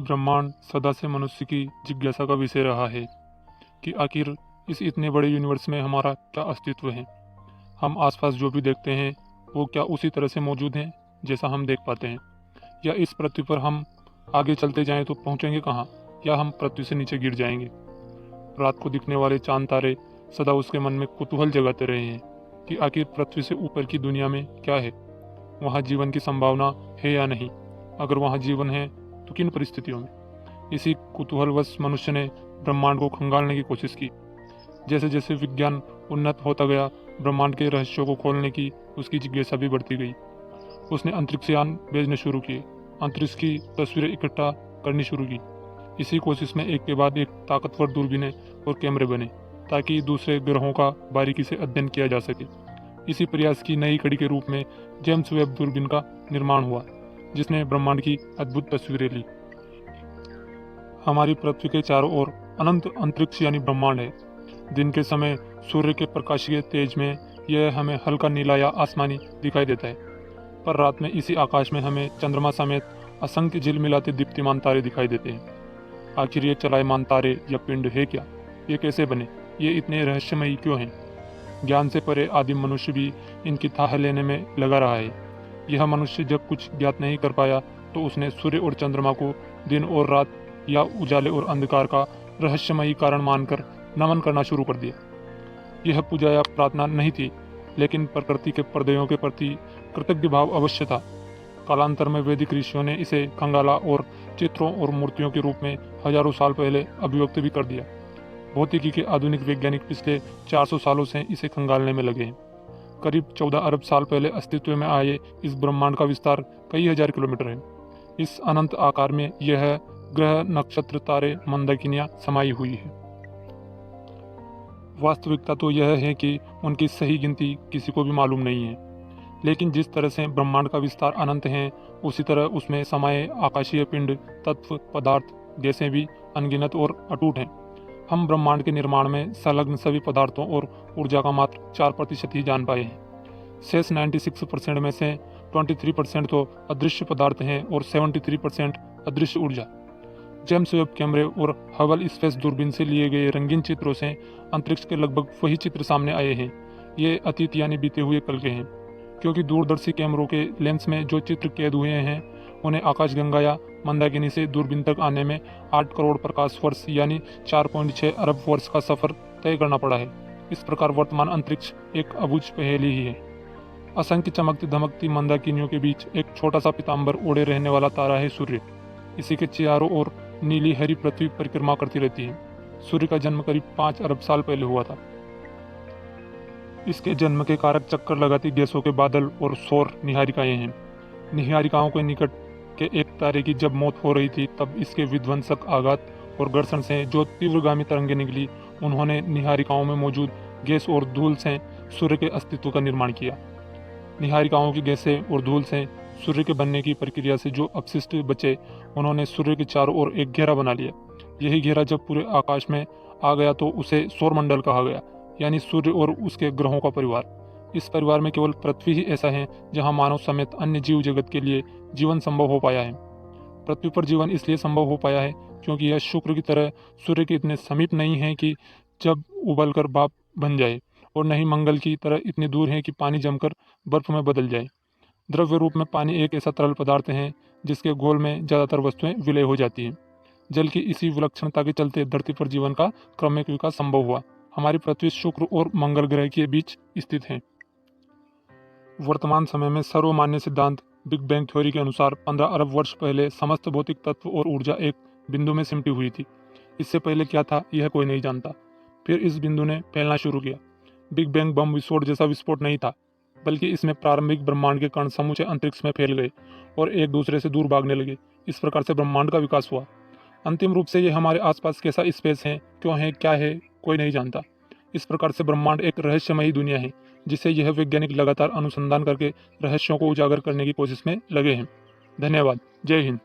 ब्रह्मांड सदा से मनुष्य की जिज्ञासा का विषय रहा है कि आखिर इस इतने बड़े यूनिवर्स में हमारा क्या अस्तित्व है। हम आसपास जो भी देखते हैं वो क्या उसी तरह से मौजूद हैं जैसा हम देख पाते हैं, या इस पृथ्वी पर हम आगे चलते जाएं तो पहुंचेंगे कहाँ, या हम पृथ्वी से नीचे गिर जाएंगे। रात को दिखने वाले चांद तारे सदा उसके मन में कुतूहल जगाते रहे हैं कि आखिर पृथ्वी से ऊपर की दुनिया में क्या है, वहाँ जीवन की संभावना है या नहीं, अगर वहाँ जीवन है तो किन परिस्थितियों में। इसी कुतूहलवश मनुष्य ने ब्रह्मांड को खंगालने की कोशिश की। जैसे जैसे विज्ञान उन्नत होता गया, ब्रह्मांड के रहस्यों को खोलने की उसकी जिज्ञासा भी बढ़ती गई। उसने अंतरिक्षयान भेजने शुरू किए, अंतरिक्ष की तस्वीरें इकट्ठा करनी शुरू की। इसी कोशिश में एक के बाद एक ताकतवर दूरबीनें और कैमरे बने ताकि दूसरे ग्रहों का बारीकी से अध्ययन किया जा सके। इसी प्रयास की नई कड़ी के रूप में जेम्स वेब दूरबीन का निर्माण हुआ, जिसने ब्रह्मांड की अद्भुत तस्वीरें ली। हमारी पृथ्वी के चारों ओर अनंत अंतरिक्ष यानी ब्रह्मांड है। दिन के समय सूर्य के प्रकाशीय तेज में यह हमें हल्का नीला या आसमानी दिखाई देता है, पर रात में इसी आकाश में हमें चंद्रमा समेत असंख्य झिलमिलाते दीप्तिमान तारे दिखाई देते हैं। आखिर ये चलायमान तारे या पिंड है क्या? ये कैसे बने? ये इतने रहस्यमयी क्यों हैं? ज्ञान से परे आदिम मनुष्य भी इनकी थाह लेने में लगा रहा है। यह मनुष्य जब कुछ ज्ञात नहीं कर पाया तो उसने सूर्य और चंद्रमा को दिन और रात या उजाले और अंधकार का रहस्यमयी कारण मानकर नमन करना शुरू कर दिया। यह पूजा या प्रार्थना नहीं थी, लेकिन प्रकृति के पर्दयों के प्रति कृतज्ञ भाव अवश्य था। कालांतर में वैदिक ऋषियों ने इसे खंगाला और चित्रों और मूर्तियों के रूप में हजारों साल पहले अभिव्यक्त भी कर दिया। भौतिकी के आधुनिक वैज्ञानिक पिछले 400 सालों से इसे खंगालने में लगे हैं। करीब 14 अरब साल पहले अस्तित्व में आए इस ब्रह्मांड का विस्तार कई हजार किलोमीटर है। इस अनंत आकार में यह ग्रह, नक्षत्र, तारे, मंदाकिनियां समाई हुई है। वास्तविकता तो यह है कि उनकी सही गिनती किसी को भी मालूम नहीं है, लेकिन जिस तरह से ब्रह्मांड का विस्तार अनंत है, उसी तरह उसमें समाये आकाशीय पिंड, तत्व, पदार्थ, गैसें भी अनगिनत और अटूट हैं। हम ब्रह्मांड के निर्माण में संलग्न सभी पदार्थों और ऊर्जा का मात्र 4% ही जान पाए हैं। शेष 96% में से 23% तो अदृश्य पदार्थ हैं और 73% अदृश्य ऊर्जा। जेम्स वेब कैमरे और हबल स्पेस दूरबीन से लिए गए रंगीन चित्रों से अंतरिक्ष के लगभग वही चित्र सामने आए हैं। ये अतीत यानी बीते हुए कल के हैं, क्योंकि दूरदर्शी कैमरों के लेंस में जो चित्र कैद हुए हैं उन्हें आकाशगंगा या मंदाकिनी से दूरबीन तक आने में 8 करोड़ प्रकाश वर्ष यानी 4.6 अरब वर्ष का सफर तय करना पड़ा है। इस प्रकार वर्तमान अंतरिक्ष एक अबूझ पहेली ही है। असंख्य चमकती धमकती मंदाकिनियों के बीच एक छोटा सा पीताम्बर ओढ़े रहने वाला तारा है सूर्य। इसी के चारों ओर नीली हरी पृथ्वी परिक्रमा करती रहती है। सूर्य का जन्म करीब 5 अरब साल पहले हुआ था। इसके जन्म के कारक चक्कर लगाती गैसों के बादल और सौर निहारिकाएं हैं। निहारिकाओं के निकट के एक तारे की जब मौत हो रही थी, तब इसके विध्वंसक आघात और घर्षण से जो तीव्रगामी तरंगें निकली, उन्होंने निहारिकाओं में मौजूद गैस और धूल से सूर्य के अस्तित्व का निर्माण किया। निहारिकाओं की गैसें और धूल से सूर्य के बनने की प्रक्रिया से जो अपशिष्ट बचे, उन्होंने सूर्य के चारों ओर एक घेरा बना लिया। यही घेरा जब पूरे आकाश में आ गया तो उसे सौरमंडल कहा गया, यानी सूर्य और उसके ग्रहों का परिवार। इस परिवार में केवल पृथ्वी ही ऐसा है जहां मानव समेत अन्य जीव जगत के लिए जीवन संभव हो पाया है। पृथ्वी पर जीवन इसलिए संभव हो पाया है क्योंकि यह शुक्र की तरह सूर्य के इतने समीप नहीं है कि जब उबलकर भाप बन जाए, और न ही मंगल की तरह इतने दूर है कि पानी जमकर बर्फ में बदल जाए। द्रव्य रूप में पानी एक ऐसा तरल पदार्थ है जिसके घोल में ज़्यादातर वस्तुएं विलय हो जाती हैं। जल की इसी विलक्षणता के चलते धरती पर जीवन का क्रमिक विकास संभव हुआ। हमारी पृथ्वी शुक्र और मंगल ग्रह के बीच स्थित है। वर्तमान समय में सर्वमान्य सिद्धांत बिग बैंग थ्योरी के अनुसार 15 अरब वर्ष पहले समस्त भौतिक तत्व और ऊर्जा एक बिंदु में सिमटी हुई थी। इससे पहले क्या था यह कोई नहीं जानता। फिर इस बिंदु ने फैलना शुरू किया। बिग बैंग बम विस्फोट जैसा विस्फोट नहीं था, बल्कि इसमें प्रारंभिक ब्रह्मांड के कण समूचे अंतरिक्ष में फैल गए और एक दूसरे से दूर भागने लगे। इस प्रकार से ब्रह्मांड का विकास हुआ। अंतिम रूप से यह हमारे आसपास कैसा स्पेस है, क्यों है, क्या है, कोई नहीं जानता। इस प्रकार से ब्रह्मांड एक रहस्यमयी दुनिया है, जिसे यह वैज्ञानिक लगातार अनुसंधान करके रहस्यों को उजागर करने की कोशिश में लगे हैं। धन्यवाद। जय हिंद।